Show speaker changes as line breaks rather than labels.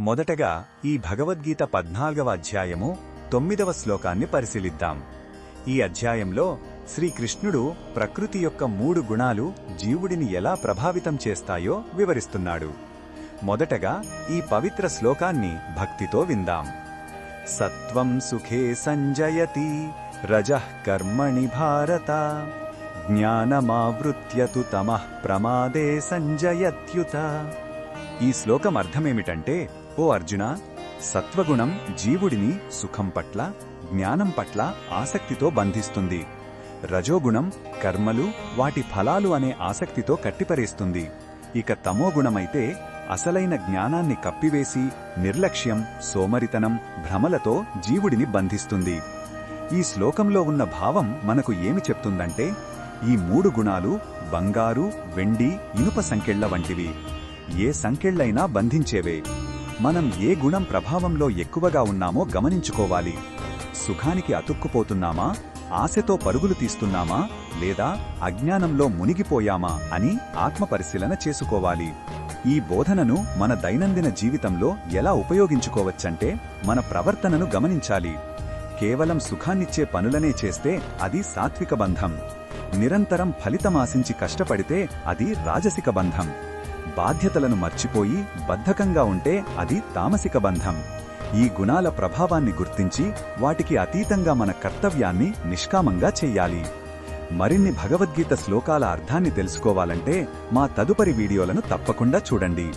మొదటగా ఈ భగవద్గీత 14వ అధ్యాయము 9వ శ్లోకాన్ని పరిశీలిద్దాం. ఈ అధ్యాయంలో శ్రీకృష్ణుడు ప్రకృతి యొక్క 3 గుణాలు జీవుడిని ఎలా ప్రభావితం చేస్తాయో వివరిస్తున్నాడు. మొదటగా ఈ పవిత్ర శ్లోకాన్ని భక్తితో విందాం. సత్వం సుఖే సంజయతి రజః కర్మణి భారత జ్ఞానమావృత్య తు తమః ప్రమాదే సంజయత్యుత. ఈ శ్లోకం అర్థమేమిటంటే, ఓ అర్జున, సత్వగుణం జీవుడిని సుఖం పట్ల, జ్ఞానం పట్ల ఆసక్తితో బంధిస్తుంది. రజోగుణం కర్మలు, వాటి ఫలాలు అనే ఆసక్తితో కట్టిపరేస్తుంది. ఇక తమోగుణమైతే అసలైన జ్ఞానాన్ని కప్పివేసి నిర్లక్ష్యం, సోమరితనం, భ్రమలతో జీవుడిని బంధిస్తుంది. ఈ శ్లోకంలో ఉన్న భావం మనకు ఏమి చెప్తుందంటే, ఈ 3 గుణాలు బంగారు, వెండి, ఇనుప సంకెళ్ల వంటివి. ఏ సంకెళ్లైనా బంధించేవే. మనం ఏ గుణం ప్రభావంలో ఎక్కువగా ఉన్నామో గమనించుకోవాలి. సుఖానికి అతుక్కుపోతున్నామా, ఆశతో పరుగులు తీస్తున్నామా, లేదా అజ్ఞానంలో మునిగిపోయామా అని ఆత్మపరిశీలన చేసుకోవాలి. ఈ బోధనను మన దైనందిన జీవితంలో ఎలా ఉపయోగించుకోవచ్చంటే, మన ప్రవర్తనను గమనించాలి. కేవలం సుఖాన్నిచ్చే పనులనే చేస్తే అది సాత్విక బంధం. నిరంతరం ఫలితమాశించి కష్టపడితే అది రాజసిక బంధం. బాధ్యతలను మర్చిపోయి బద్ధకంగా ఉంటే అది తామసిక బంధం. ఈ గుణాల ప్రభావాన్ని గుర్తించి వాటికి అతీతంగా మన కర్తవ్యాన్ని నిష్కామంగా చెయ్యాలి. మరిన్ని భగవద్గీత శ్లోకాల అర్థాన్ని తెలుసుకోవాలంటే మా తదుపరి వీడియోలను తప్పకుండా చూడండి.